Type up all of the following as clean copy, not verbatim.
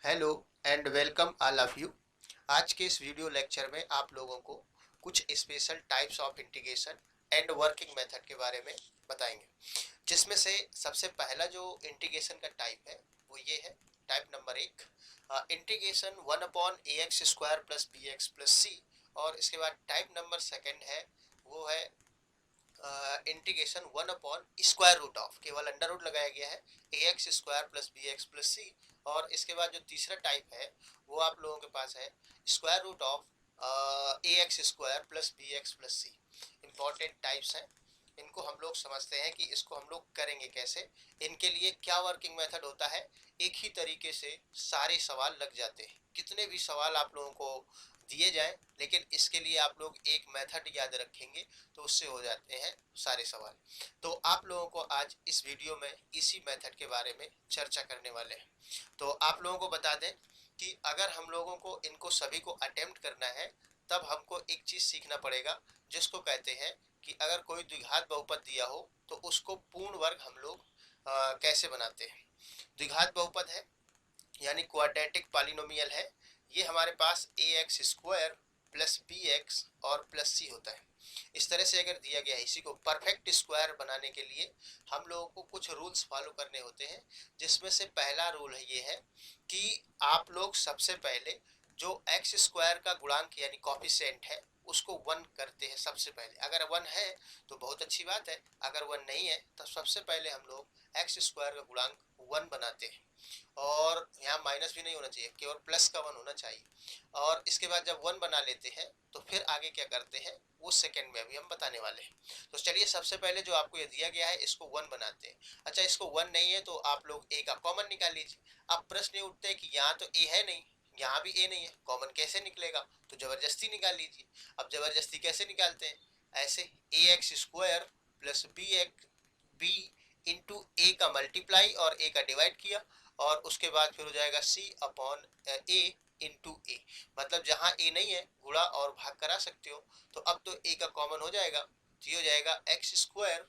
Hello and welcome all of you. आज के इस वीडियो लेक्चर में आप लोगों को कुछ special types of integration and working method के बारे में बताएंगे, जिसमें से सबसे पहला जो इंटीग्रेशन का टाइप है वो ये है। टाइप नंबर एक, integration one upon a x square plus b x plus c. और इसके बाद टाइप नंबर सेकेंड है, वो है integration one upon square root of, केवल अंडर रूट लगाया गया है, a x square plus b x plus c. और इसके बाद जो तीसरा टाइप है वो आप लोगों के पास है square root of a x square plus b x plus c. Important types हैं, इनको हम लोग समझते हैं कि इसको हम लोग करेंगे कैसे, इनके लिए क्या वर्किंग मेथड होता है। एक ही तरीके से सारे सवाल लग जाते हैं, कितने भी सवाल आप लोगों को दिए जाएं, लेकिन इसके लिए आप लोग एक मेथड याद रखेंगे तो उससे हो जाते हैं सारे सवाल। तो आप लोगों को आज इस वीडियो में इसी मेथड के बारे में चर्चा करने वाले हैं। तो आप लोगों को बता दें कि अगर हम लोगों को इनको सभी को अटेम्प्ट करना है, तब हमको एक चीज़ सीखना पड़ेगा, जिसको कहते हैं कि अगर कोई द्विघात बहुपद दिया हो तो उसको पूर्ण वर्ग हम लोग कैसे बनाते हैं। द्विघात बहुपद है यानी क्वाड्रेटिक पॉलिनोमियल है, ये हमारे पास a x square plus b x और प्लस सी होता है। इस तरह से अगर दिया गया है, इसी को परफेक्ट स्क्वायर बनाने के लिए हम लोगों को कुछ रूल्स फॉलो करने होते हैं, जिसमें से पहला रूल है ये है कि आप लोग सबसे पहले जो एक्स स्क्वायर का गुणांक यानी कॉफिशिएंट है उसको वन करते हैं सबसे पहले। अगर वन है तो बहुत अच्छी बात है, अगर वन नहीं है तो सबसे पहले हम लोग एक्स स्क्वायर का गुणांक वन बनाते हैं। और यहाँ माइनस भी नहीं होना चाहिए, केवल प्लस का वन होना चाहिए। और इसके बाद जब वन बना लेते हैं तो फिर आगे क्या करते हैं वो सेकंड में अभी हम बताने वाले हैं। तो चलिए सबसे पहले जो आपको ये दिया गया है इसको वन बनाते हैं। अच्छा, इसको वन नहीं है तो आप लोग ए का कॉमन निकाल लीजिए। अब प्रश्न ये उठते हैं कि यहाँ तो ए है नहीं, यहाँ भी ए नहीं है, कॉमन कैसे निकलेगा, तो जबरदस्ती निकाल लीजिए। अब जबरदस्ती कैसे निकालते हैं, ऐसे a x square plus b into a का मल्टीप्लाई और ए का डिवाइड किया, और उसके बाद फिर हो जाएगा सी अपॉन ए इंटू ए। मतलब जहाँ ए नहीं है गुणा और भाग करा सकते हो, तो अब तो ए का कॉमन हो जाएगा, तो ये हो जाएगा एक्स स्क्वायर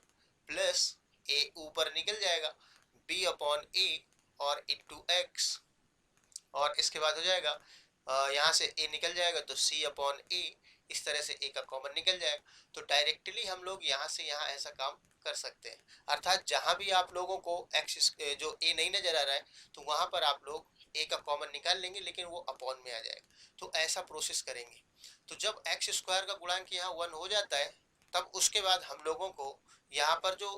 प्लस ए ऊपर निकल जाएगा बी अपॉन ए और इंटू एक्स। और इसके बाद हो जाएगा यहाँ से ए निकल जाएगा तो सी अपॉन ए, इस तरह से ए का कॉमन निकल जाएगा। तो डायरेक्टली हम लोग यहाँ से यहाँ ऐसा काम कर सकते हैं, अर्थात जहाँ भी आप लोगों को एक्स जो ए नहीं नजर आ रहा है तो वहाँ पर आप लोग ए का कॉमन निकाल लेंगे, लेकिन वो अपॉन में आ जाएगा। तो ऐसा प्रोसेस करेंगे। तो जब एक्स स्क्वायर का गुणांक यहाँ वन हो जाता है, तब उसके बाद हम लोगों को यहाँ पर जो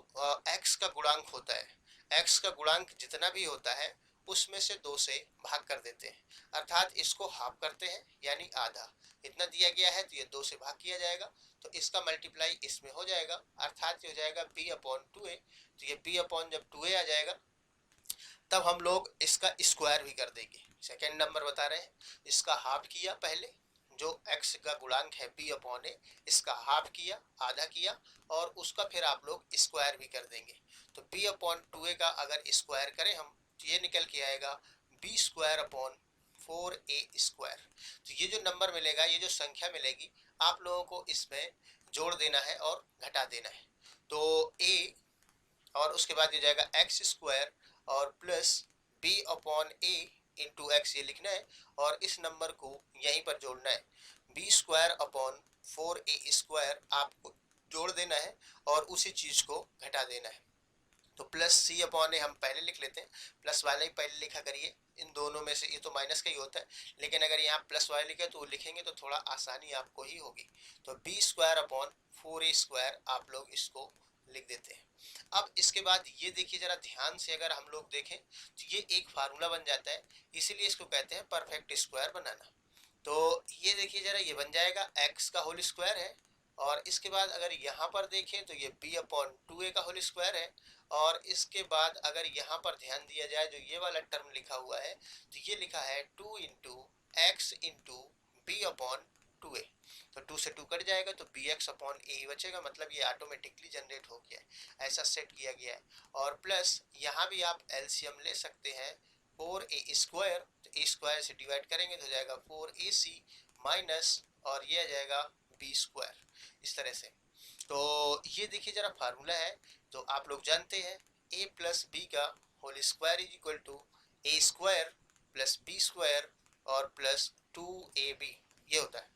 एक्स का गुणांक होता है, एक्स का गुणांक जितना भी होता है उसमें से दो से भाग कर देते हैं, अर्थात इसको हाफ करते हैं यानी आधा। इतना दिया गया है तो ये दो से भाग किया जाएगा, तो इसका मल्टीप्लाई इसमें हो जाएगा, अर्थात ये हो जाएगा बी अपॉन टू ए। तो ये बी अपॉन जब टू ए आ जाएगा तब हम लोग इसका स्क्वायर भी कर देंगे। सेकेंड नंबर बता रहे हैं, इसका हाफ किया पहले, जो x का गुणांक है b अपॉन ए, इसका हाफ किया आधा किया, और उसका फिर आप लोग स्क्वायर भी कर देंगे। तो b अपॉन टू ए का अगर स्क्वायर करें हम तो ये निकल के आएगा बी स्क्वायर अपॉन फोर ए स्क्वायर। तो ये जो नंबर मिलेगा, ये जो संख्या मिलेगी, आप लोगों को इसमें जोड़ देना है और घटा देना है। तो a और उसके बाद ये जाएगा एक्स स्क्वायर और प्लस बी अपॉन ए इंटू एक्स, ये लिखना है और इस नंबर को यहीं पर जोड़ना है। बी स्क्वायर अपॉन फोर ए स्क्वायर आपको जोड़ देना है और उसी चीज को घटा देना है। तो प्लस सी अपॉन ए हम पहले लिख लेते हैं, प्लस वाले ही पहले लिखा करिए, इन दोनों में से ये तो माइनस का ही होता है, लेकिन अगर यहाँ प्लस वाले लिखे तो लिखेंगे तो थोड़ा आसानी आपको ही होगी। तो बी स्क्वायर अपॉन फोर ए स्क्वायर आप लोग इसको लिख देते हैं। अब इसके बाद ये देखिए जरा ध्यान से, अगर हम लोग देखें तो ये एक फार्मूला बन जाता है, इसीलिए इसको कहते हैं परफेक्ट स्क्वायर बनाना। तो ये देखिए जरा, ये बन जाएगा एक्स का होल स्क्वायर है, और इसके बाद अगर यहाँ पर देखें तो ये बी अपॉन टू ए का होल स्क्वायर है, और इसके बाद अगर यहाँ पर ध्यान दिया जाए जो ये वाला टर्म लिखा हुआ है, तो ये लिखा है two into x into b upon two a. तो टू से टू कट जाएगा तो बी एक्स अपॉन ए ही बचेगा, मतलब ये ऑटोमेटिकली जनरेट हो गया है, ऐसा सेट किया गया है। और प्लस यहाँ भी आप एलसीएम ले सकते हैं, फोर ए स्क्वायर, तो ए स्क्वायर से डिवाइड करेंगे तो हो जाएगा फोर ए सी माइनस, और ये आ जाएगा बी स्क्वायर, इस तरह से। तो ये देखिए जरा फार्मूला है जो आप लोग जानते हैं, ए प्लस बी का whole square is equal to a square plus b square और प्लस 2ab, ये होता है।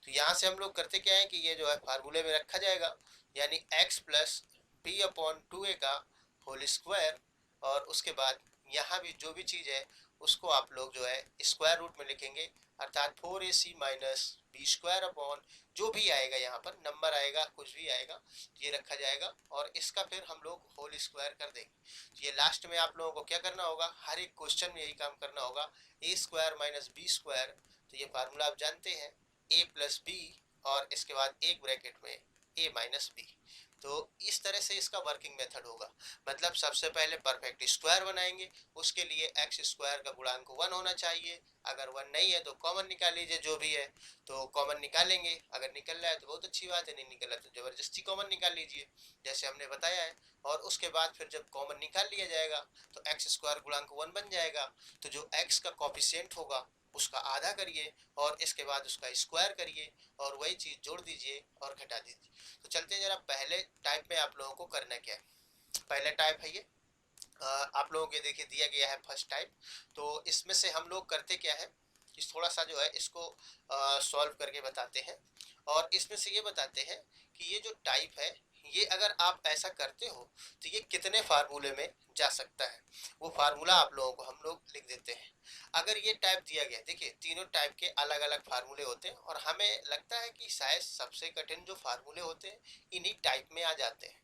तो यहाँ से हम लोग करते क्या है कि ये जो है फार्मूले में रखा जाएगा, यानी x plus B upon 2a का होल स्क्वायर, और उसके बाद यहाँ भी जो भी चीज़ है उसको आप लोग जो है स्क्वायर रूट में लिखेंगे, अर्थात 4ac minus B square upon जो भी आएगा, यहाँ पर नंबर आएगा कुछ भी आएगा ये रखा जाएगा, और इसका फिर हम लोग होल स्क्वायर कर देंगे। ये लास्ट में आप लोगों को क्या करना होगा, हर एक क्वेश्चन में यही काम करना होगा, ए स्क्वायर माइनस बी स्क्वायर। तो ये फार्मूला आप जानते हैं, ए प्लस बी और इसके बाद एक ब्रैकेट में ए माइनस बी। तो इस तरह से इसका वर्किंग मेथड होगा। मतलब सबसे पहले परफेक्ट स्क्वायर बनाएंगे, उसके लिए एक्स स्क्वायर का गुणांक 1 होना चाहिए। अगर 1 नहीं है तो कॉमन निकाल लीजिए, जो भी है तो कॉमन निकालेंगे, अगर निकल रहा है तो बहुत अच्छी बात है, नहीं निकल रहा तो जबरदस्ती कॉमन निकाल लीजिए, जैसे हमने बताया है। और उसके बाद फिर जब कॉमन निकाल लिया जाएगा तो एक्स स्क्वायर गुणांक 1 बन जाएगा। तो जो एक्स का कॉफिशिएंट होगा उसका आधा करिए और इसके बाद उसका स्क्वायर करिए और वही चीज़ जोड़ दीजिए और घटा दीजिए। तो चलते हैं जरा पहले टाइप में आप लोगों को करना क्या है। पहला टाइप है ये, आप लोगों के देखिए दिया गया है फर्स्ट टाइप। तो इसमें से हम लोग करते क्या है कि थोड़ा सा जो है इसको सॉल्व करके बताते हैं, और इसमें से ये बताते हैं कि ये जो टाइप है ये अगर आप ऐसा करते हो तो ये कितने फार्मूले में जा सकता है। वो फार्मूला आप लोगों को हम लोग लिख देते हैं। अगर ये टाइप दिया गया, देखिए तीनों टाइप के अलग अलग फार्मूले होते हैं, और हमें लगता है कि शायद सबसे कठिन जो फार्मूले होते हैं इन्हीं टाइप में आ जाते हैं।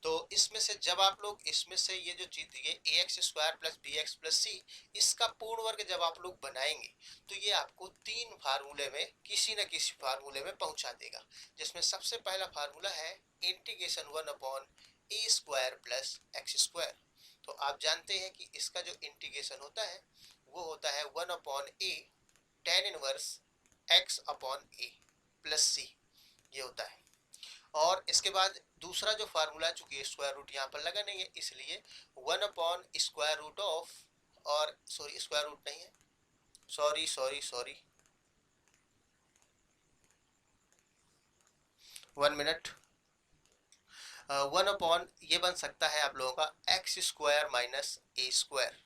तो इसमें से जब आप लोग इसमें से ये जो चीज दी गई a x square plus b x plus c, इसका पूर्ण वर्ग जब आप लोग बनाएंगे तो ये आपको तीन फार्मूले में किसी न किसी फार्मूले में पहुंचा देगा, जिसमें सबसे पहला फार्मूला है integration 1 upon a square plus x square. तो आप जानते हैं कि इसका जो इंटीग्रेशन होता है वो होता है 1 अपॉन ए टेन इनवर्स एक्स अपॉन ए प्लस सी, ये होता है। और इसके बाद दूसरा जो फार्मूला, चूंकि स्क्वायर रूट यहाँ पर लगा नहीं है इसलिए 1 अपॉन स्क्वायर रूट ऑफ, और सॉरी स्क्वायर रूट नहीं है, सॉरी 1 मिनट, 1 अपॉन ये बन सकता है आप लोगों का x square minus a square,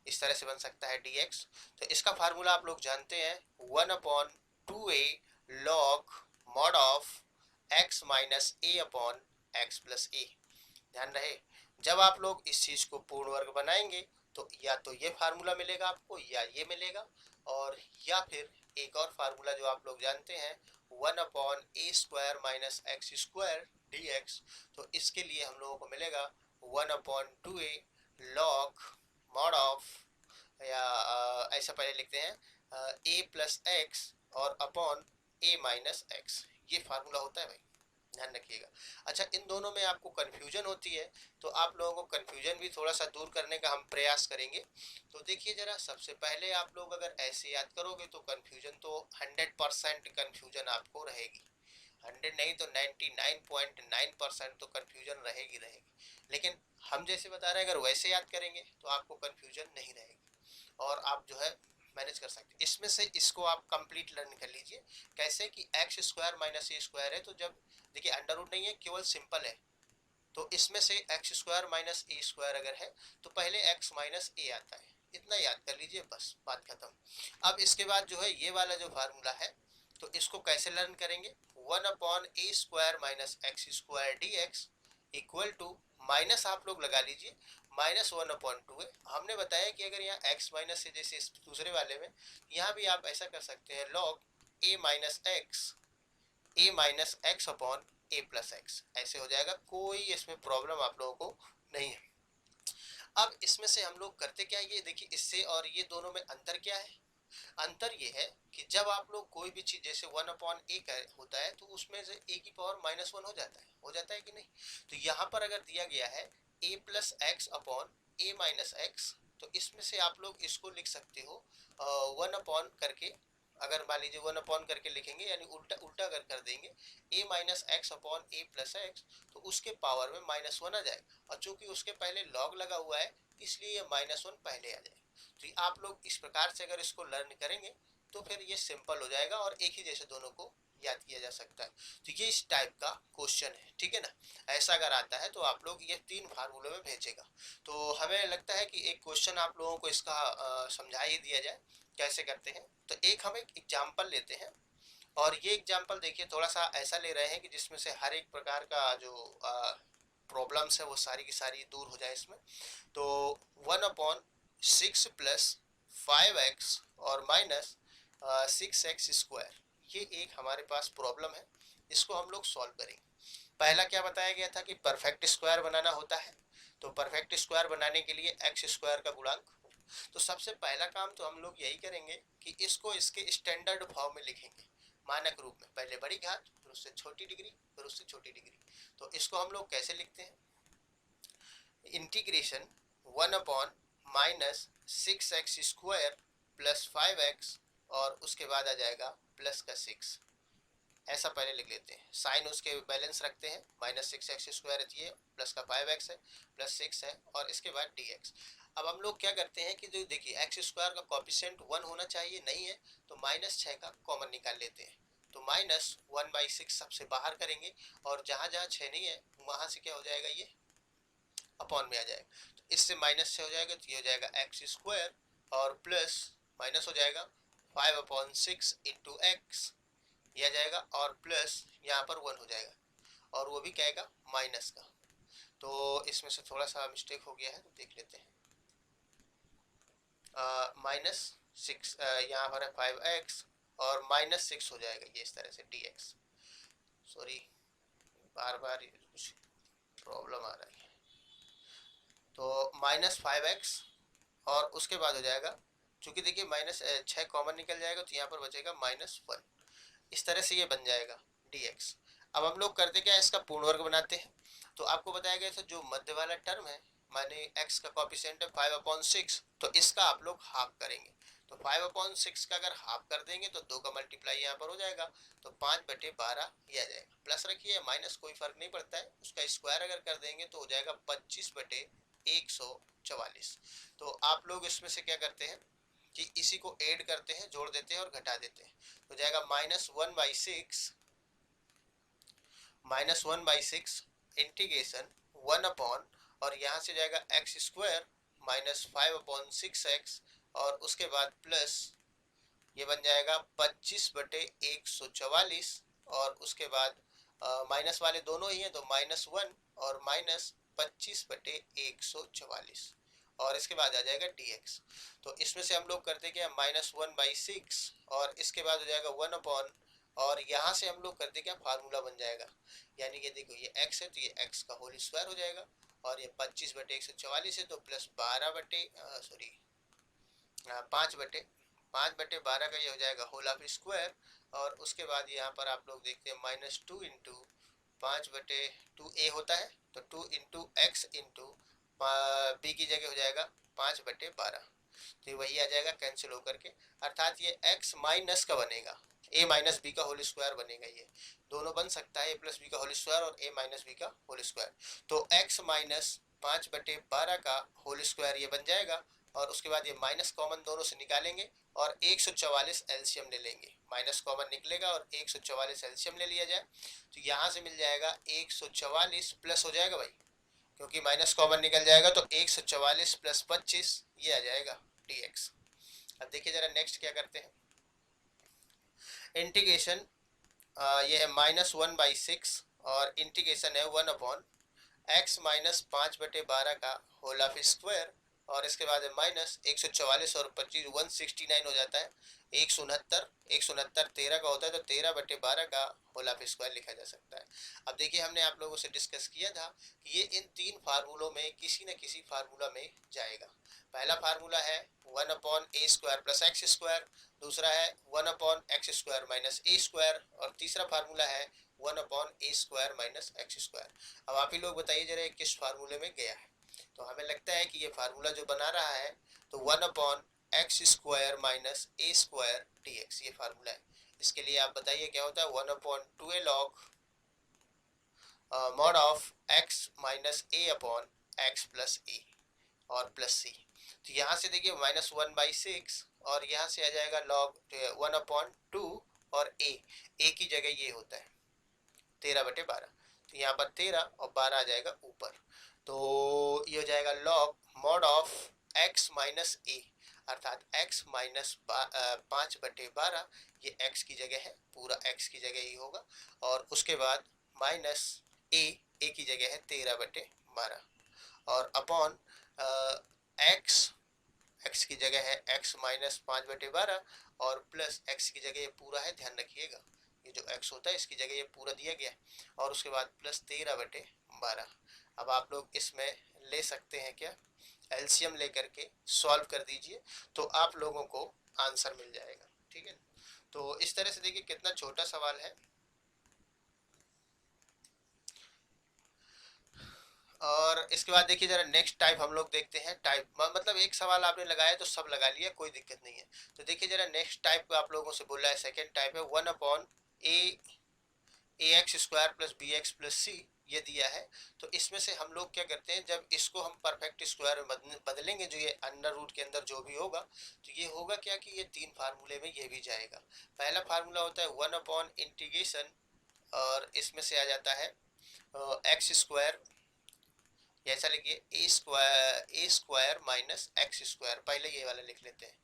इस तरह से बन सकता है dx। तो इसका फार्मूला आप लोग जानते हैं 1 upon 2a log mod of x minus a upon x plus a. ध्यान रहे, जब आप लोग इस चीज को पूर्ण वर्ग बनाएंगे तो या तो ये फार्मूला मिलेगा आपको या ये मिलेगा, और या फिर एक और फार्मूला जो आप लोग जानते हैं 1 upon a square minus x square dx। तो इसके लिए हम लोगों को मिलेगा 1 upon 2a log mod of, या ऐसा पहले लिखते हैं ए प्लस एक्स और अपॉन ए माइनस एक्स, ये फार्मूला होता है भाई, ध्यान रखिएगा। अच्छा, इन दोनों में आपको कन्फ्यूजन होती है तो आप लोगों को कन्फ्यूजन भी थोड़ा सा दूर करने का हम प्रयास करेंगे। तो देखिए जरा, सबसे पहले आप लोग अगर ऐसे याद करोगे तो कन्फ्यूजन तो 100% कन्फ्यूजन आपको रहेगी, 100 नहीं तो 99.9% तो कन्फ्यूजन रहेगी रहेगी। लेकिन हम जैसे बता रहे हैं अगर वैसे याद करेंगे तो आपको कन्फ्यूजन नहीं रहेगी और आप जो है मैनेज कर सकते हैं। इसमें से इसको आप कंप्लीट लर्न कर लीजिए, कैसे कि x square minus a square है, तो जब देखिए अंडर रूट नहीं है, केवल सिंपल है, तो इसमें से x square minus a square अगर है तो पहले एक्स माइनस ए आता है, इतना याद कर लीजिए, बस बात खत्म। अब इसके बाद जो है ये वाला जो फार्मूला है तो इसको कैसे लर्न करेंगे, 1 upon a square minus x square d x equal to, minus आप लोग लगा लीजिए, माइनस 1 अपॉन 2 है। हमने बताया कि अगर यहाँ x माइनस है जैसे इस दूसरे वाले में, यहाँ भी आप ऐसा कर सकते हैं log a minus x upon A plus x, ऐसे हो जाएगा, कोई इसमें प्रॉब्लम आप लोगों को नहीं है। अब इसमें से हम लोग करते क्या, ये देखिए इससे और ये दोनों में अंतर क्या है। अंतर ये है कि जब आप लोग कोई भी चीज जैसे 1 अपॉन ए होता है तो उसमें से ए की पावर -1 हो जाता है कि नहीं। तो यहाँ पर अगर दिया गया है ए प्लस एक्स अपॉन ए माइनस एक्स, तो इसमें से आप लोग इसको लिख सकते हो 1 अपॉन करके, अगर मान लीजिए 1 अपॉन करके लिखेंगे यानी उल्टा उल्टा अगर कर देंगे ए माइनस एक्स अपॉन ए प्लस एक्स, तो उसके पावर में -1 आ जाएगा, और चूंकि उसके पहले लॉग लगा हुआ है इसलिए ये -1 पहले आ जाएगा। तो आप लोग इस प्रकार से अगर इसको लर्न करेंगे तो फिर ये सिंपल हो जाएगा और एक ही जैसे दोनों को याद किया जा सकता है। तो ये इस टाइप का क्वेश्चन है, ठीक है ना। ऐसा अगर आता है तो आप लोग ये 3 फार्मूले में भेजेगा। तो हमें लगता है कि एक क्वेश्चन आप लोगों को इसका समझा ही दिया जाए कैसे करते हैं। तो एक हम एक एग्जाम्पल लेते हैं और ये एग्जाम्पल देखिए थोड़ा सा ऐसा ले रहे हैं कि जिसमें से हर एक प्रकार का जो प्रॉब्लम्स है वो सारी की सारी दूर हो जाए इसमें। तो 1/6 प्लस 5x और माइनस 6x², ये एक हमारे पास प्रॉब्लम है। इसको हम लोग सॉल्व करेंगे। पहला क्या बताया गया था कि परफेक्ट स्क्वायर बनाना होता है। तो परफेक्ट स्क्वायर बनाने के लिए x² का गुणांक। तो सबसे पहला काम तो हम लोग यही करेंगे कि इसको इसके स्टैंडर्ड फॉर्म में लिखेंगे, मानक रूप में। पहले बड़ी घात, फिर उससे छोटी डिग्री, फिर उससे छोटी डिग्री। तो इसको हम लोग कैसे लिखते हैं? इंटीग्रेशन 1/(-6x² प्लस 5x और उसके बाद आ जाएगा प्लस का 6। ऐसा पहले लिख लेते हैं। साइन उसके बैलेंस रखते हैं, -6x² है, प्लस का 5x है, प्लस 6 है और इसके बाद dx। अब हम लोग क्या करते हैं कि जो देखिए x² का कोएफिशिएंट 1 होना चाहिए, नहीं है तो -6 का कॉमन निकाल लेते हैं। तो -1/6 सबसे बाहर करेंगे और जहाँ जहाँ 6 नहीं है वहाँ से क्या हो जाएगा, ये अपॉन में आ जाएगा। तो इससे -6 हो जाएगा तो ये हो जाएगा x² और प्लस माइनस हो जाएगा 5/6 इंटू एक्स, ये आ जाएगा और प्लस यहाँ पर 1 हो जाएगा और वो भी क्या आएगा, माइनस का। तो इसमें से थोड़ा सा मिस्टेक हो गया है तो देख लेते हैं। -6 यहाँ पर है 5x और -6 हो जाएगा ये इस तरह से dx। सॉरी, बार बार कुछ प्रॉब्लम आ रही है। तो -5x और उसके बाद हो जाएगा, चूंकि देखिए -6 कॉमन निकल जाएगा तो यहाँ पर बचेगा -1। इस तरह से ये बन जाएगा dx। अब हम लोग करते क्या है, इसका पूर्ण वर्ग बनाते हैं। तो आपको बताया गया था जो मध्य वाला टर्म है, माने x का कोएफिशिएंट है 5/6, तो इसका आप लोग हाफ करेंगे। तो 5/6 का अगर हाफ कर देंगे तो 2 का मल्टीप्लाई यहाँ पर हो जाएगा, तो 5/12 ये आ जाएगा। प्लस रखिए माइनस कोई फर्क नहीं पड़ता है, उसका स्क्वायर अगर कर देंगे तो हो जाएगा 25/144। तो आप लोग इसमें से क्या करते हैं कि इसी को ऐड करते हैं, जोड़ देते हैं और घटा देते हैं। तो जाएगा -1/6 इंटीग्रेशन 1 और यहाँ से जाएगा x² -5/6x और उसके बाद प्लस ये बन जाएगा 25/144 और उसके बाद माइनस वाले दोनों ही हैं तो -1 और -25/144 और इसके बाद आ जाएगा dx। तो इसमें से हम लोग करते क्या, -1/6 और इसके बाद हो जाएगा 1 और यहाँ से हम लोग करते क्या, फार्मूला बन जाएगा। यानी कि देखो ये x है तो ये x का होल स्क्वायर हो जाएगा और ये 25/144 है तो प्लस 5/12 का ये हो जाएगा होल ऑफ स्क्वायर और उसके बाद यहाँ पर आप लोग देखते हैं -2 इंटू 5/2a होता है तो 2 इंटू एक्स इंटू बी की जगह हो जाएगा 5/12। तो वही आ जाएगा कैंसिल होकर के, अर्थात ये x माइनस का बनेगा, a माइनस बी का होल स्क्वायर बनेगा। ये दोनों बन सकता है, a प्लस बी का होल स्क्वायर और a माइनस बी का होल स्क्वायर। तो x माइनस 5/12 का होल स्क्वायर ये बन जाएगा और उसके बाद ये माइनस कॉमन दोनों से निकालेंगे और 144 एलसीएम ले लेंगे। माइनस कॉमन निकलेगा और 144 एलसीएम ले लिया जाए तो यहाँ से मिल जाएगा 144 प्लस हो जाएगा भाई, क्योंकि माइनस कॉमन निकल जाएगा तो 144 प्लस 25 ये आ जाएगा dx। अब देखिए जरा नेक्स्ट क्या करते हैं। इंटीग्रेशन ये है -1/6 और इंटीग्रेशन है 1/x माइनस 5/12 का होल ऑफ स्क्वायर और इसके बाद -144 और 25 169 हो जाता है, 169 13 का होता है तो 13/12 का होल ऑफ स्क्वायर लिखा जा सकता है। अब देखिए हमने आप लोगों से डिस्कस किया था कि ये इन 3 फार्मूलों में किसी न किसी फार्मूला में जाएगा। पहला फार्मूला है 1/a² प्लस x², दूसरा है 1/x² माइनस a² और तीसरा फार्मूला है 1/a² माइनस x²। अब आप ही लोग बताइए जरा किस फार्मूले में गया है। तो हमें लगता है कि ये फार्मूला जो बना रहा है तो 1/x² माइनस a² dx ये फार्मूला है। इसके लिए आप बताइए क्या होता है, 1/2a log mod of x minus a upon x plus a और प्लस c। तो यहाँ से देखिए -1/6 और यहाँ से आ जाएगा log 1/2 और a की जगह ये होता है 13/12। तो यहाँ पर 13 और 12 आ जाएगा ऊपर। तो ये हो जाएगा log mod of x minus a, अर्थात x माइनस 5/12, ये x की जगह है, पूरा x की जगह ही होगा। और उसके बाद माइनस a की जगह है 13/12 और अपॉन x की जगह है x माइनस 5/12 और प्लस x की जगह ये पूरा है, ध्यान रखिएगा ये जो x होता है इसकी जगह ये पूरा दिया गया और उसके बाद प्लस 13/12। अब आप लोग इसमें ले सकते हैं क्या, एलसीएम लेकर के सॉल्व कर दीजिए तो आप लोगों को आंसर मिल जाएगा, ठीक है। तो इस तरह से देखिए कितना छोटा सवाल है। और इसके बाद देखिए जरा नेक्स्ट टाइप हम लोग देखते हैं। टाइप मतलब एक सवाल आपने लगाया तो सब लगा लिया, कोई दिक्कत नहीं है। तो देखिए जरा नेक्स्ट टाइप आप लोगों से बोला है, सेकेंड टाइप है 1/ax² plus bx plus c, ये दिया है। तो इसमें से हम लोग क्या करते हैं, जब इसको हम परफेक्ट स्क्वायर में बदलेंगे, जो ये अंडर रूट के अंदर जो भी होगा, तो ये होगा क्या कि ये 3 फार्मूले में ये भी जाएगा। पहला फार्मूला होता है 1/इंटीग्रेशन और इसमें से आ जाता है x², ऐसा लिखिए a² माइनस x², पहले ये वाला लिख लेते हैं,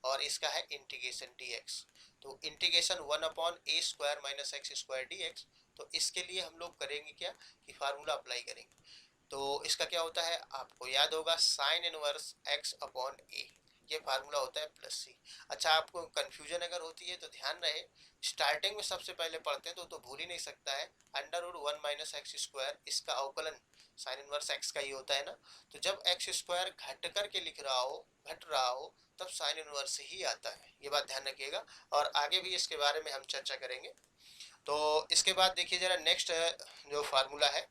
और इसका है इंटीग्रेशन dx। तो integration 1/a² minus x² dx। तो इसके लिए हम लोग करेंगे क्या कि फार्मूला अप्लाई करेंगे। तो इसका क्या होता है आपको याद होगा, साइन इनवर्स x/a, ये फार्मूला होता है प्लस सी। अच्छा, आपको कंफ्यूजन अगर होती है तो ध्यान रहे, स्टार्टिंग में सबसे पहले पढ़ते हैं तो भूल ही नहीं सकता है, √1 माइनस x², इसका अवकलन साइन इनवर्स x का ही होता है ना। तो जब x² घट करके लिख रहा हो, घट रहा हो, तब साइन इनवर्स ही आता है, ये बात ध्यान रखिएगा। और आगे भी इसके बारे में हम चर्चा करेंगे। तो इसके बाद देखिए जरा नेक्स्ट जो फार्मूला है,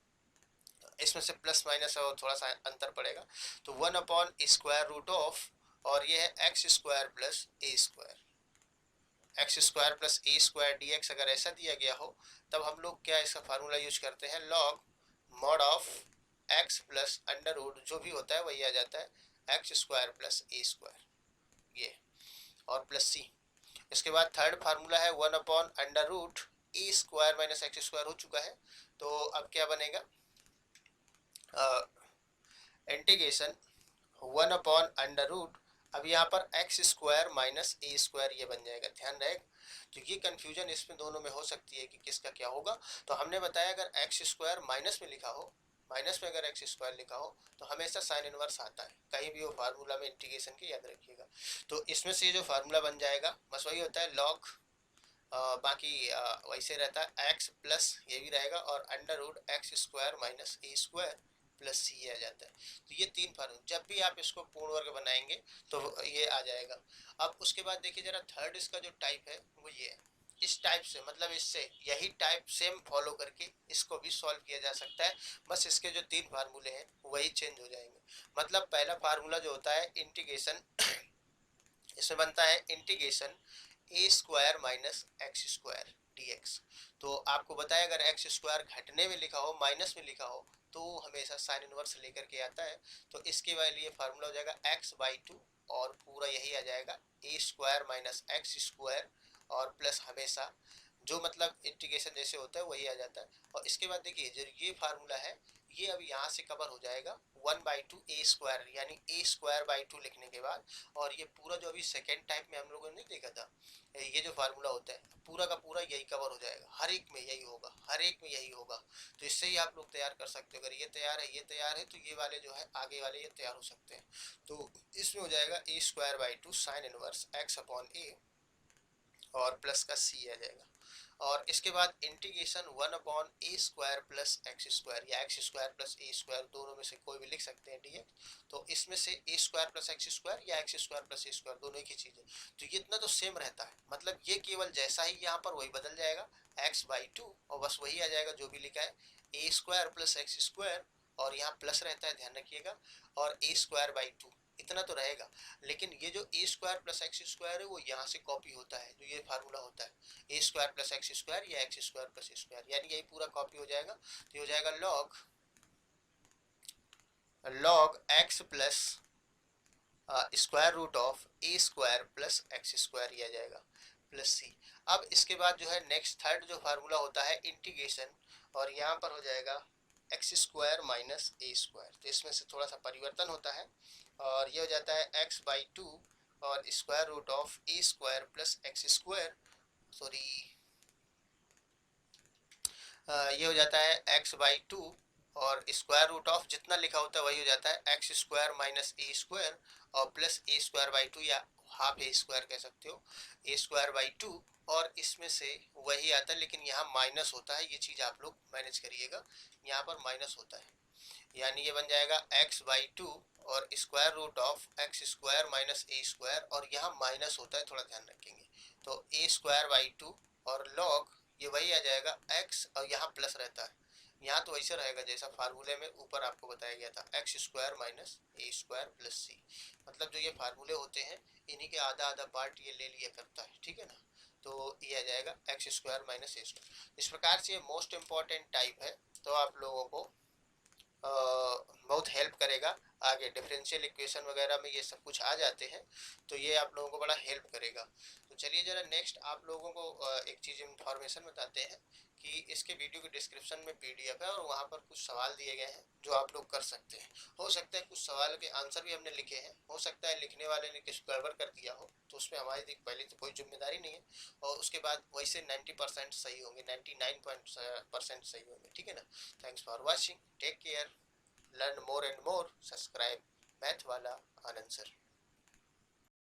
इसमें से प्लस माइनस और थोड़ा सा अंतर पड़ेगा। तो 1/√ऑफ, और ये है x² plus a², x² plus a² dx। अगर ऐसा दिया गया हो तब हम लोग क्या इसका फार्मूला यूज करते हैं, log mod of x plus under root, जो भी होता है वही आ जाता है x² प्लस a², ये और प्लस c। इसके बाद थर्ड फार्मूला है 1/√a² माइनस x² हो चुका है। तो अब क्या बनेगा, इंटीग्रेशन 1/√, अब यहाँ पर x² माइनस a² ये बन जाएगा, ध्यान रहेगा। तो ये कंफ्यूजन इसमें दोनों में हो सकती है कि किसका क्या होगा। तो हमने बताया अगर x² माइनस में लिखा हो, माइनस में अगर x² लिखा हो तो हमेशा साइन इनवर्स आता है, कहीं भी हो फार्मूला में इंटीग्रेशन के, याद रखिएगा। तो इसमें से जो फार्मूला बन जाएगा बस वही होता है, लॉग बाकी वैसे रहता है x प्लस ये भी रहेगा और √x² minus a² plus c आ जाता है। तो ये 3 फार्मूला, जब भी आप इसको पूर्ण वर्ग बनाएंगे तो ये आ जाएगा। अब उसके बाद देखिए जरा थर्ड इसका जो टाइप है वो ये है। इस टाइप से मतलब इससे यही टाइप सेम फॉलो करके इसको भी सॉल्व किया जा सकता है, बस इसके जो 3 फार्मूले हैं वही चेंज हो जाएंगे। मतलब पहला फार्मूला जो होता है इंटीग्रेशन, इसमें बनता है integration a² minus x² dx। तो आपको बताया अगर x² घटने में लिखा हो, माइनस में लिखा हो, तो हमेशा साइन इनवर्स लेकर के आता है। तो इसके लिए फार्मूला हो जाएगा x/2 और पूरा यही आ जाएगा a² माइनस x² और प्लस हमेशा जो मतलब इंटीग्रेशन जैसे होता है वही आ जाता है। और इसके बाद देखिए जो ये फार्मूला है ये अब यहाँ से कवर हो जाएगा 1/2 a², यानी a²/2 लिखने के बाद। और ये पूरा जो अभी सेकेंड टाइप में हम लोगों ने नहीं देखा था, ये जो फार्मूला होता है पूरा का पूरा यही कवर हो जाएगा, हर एक में यही होगा, हर एक में यही होगा। तो इससे ही आप लोग तैयार कर सकते हो, अगर ये तैयार है, ये तैयार है, तो ये वाले जो है आगे वाले ये तैयार हो सकते हैं। तो इसमें हो जाएगा a²/2 साइन इनवर्स x/a और प्लस का c आ जाएगा। और इसके बाद इंटीग्रेशन 1/a² प्लस x² या x² प्लस a², दोनों में से कोई भी लिख सकते हैं dx। तो इसमें से a² प्लस x² या x² प्लस a², दोनों एक ही चीज़ है। तो ये इतना तो सेम रहता है, मतलब ये केवल जैसा ही यहाँ पर वही बदल जाएगा x/2 और बस वही आ जाएगा जो भी लिखा है a² प्लस x² और यहाँ प्लस रहता है, ध्यान रखिएगा, और a²/2 इतना तो रहेगा। लेकिन ये जो a² प्लस x² है वो यहाँ से कॉपी होता है, जो ये फार्मूला होता है a² प्लस x² या x² प्लस a², यानी यही पूरा कॉपी हो जाएगा। तो ये हो जाएगा log x plus square root of a square plus x square ये आ जाएगा प्लस सी। अब इसके बाद जो है नेक्स्ट थर्ड जो फार्मूला होता है इंटीग्रेशन, और यहाँ पर हो जाएगा x square minus a square, तो इसमें से थोड़ा सा परिवर्तन होता है और ये हो जाता है एक्स बाई टू और square root of a square plus x square, sorry ये हो जाता है एक्स बाई टू और स्क्वायर रूट ऑफ जितना लिखा होता है वही हो जाता है x square minus a square और plus a square by two या हाफ ए स्क्वायर कह सकते हो, ए स्क्वायर बाई टू, और इसमें से वही आता है लेकिन यहाँ माइनस होता है, ये चीज़ आप लोग मैनेज करिएगा, यहाँ पर माइनस होता है, यानी ये बन जाएगा एक्स बाई टू और square root of x square minus a square, और यहाँ माइनस होता है थोड़ा ध्यान रखेंगे, तो ए स्क्वायर बाई टू और लॉग ये वही आ जाएगा एक्स और यहाँ प्लस रहता है, यहाँ तो वैसे रहेगा जैसा फार्मूले में ऊपर आपको बताया गया था x square minus a square plus सी, मतलब जो ये फार्मूले होते हैं इन्हीं के आधा आधा पार्ट ये ले लिया करता है, ठीक है ना। तो ये आ जाएगा x square minus a square. इस प्रकार से ये मोस्ट इम्पॉर्टेंट टाइप है, तो आप लोगों को बहुत हेल्प करेगा आगे डिफरेंशियल इक्वेशन वगैरह में, ये सब कुछ आ जाते हैं तो ये आप लोगों को बड़ा हेल्प करेगा। तो चलिए जरा नेक्स्ट आप लोगों को एक चीज़ इन्फॉर्मेशन बताते हैं कि इसके वीडियो के डिस्क्रिप्शन में पीडीएफ है और वहाँ पर कुछ सवाल दिए गए हैं जो आप लोग कर सकते हैं। हो सकता है कुछ सवाल के आंसर भी हमने लिखे हैं, हो सकता है लिखने वाले ने कुछ गड़बड़ कर दिया हो, तो उसमें हमारी पहले तो कोई जिम्मेदारी नहीं है, और उसके बाद वैसे 90% सही होंगे, 99% सही होंगे, ठीक है ना। Thanks for watching, take care, learn more and more, subscribe math वाला आनंद सर।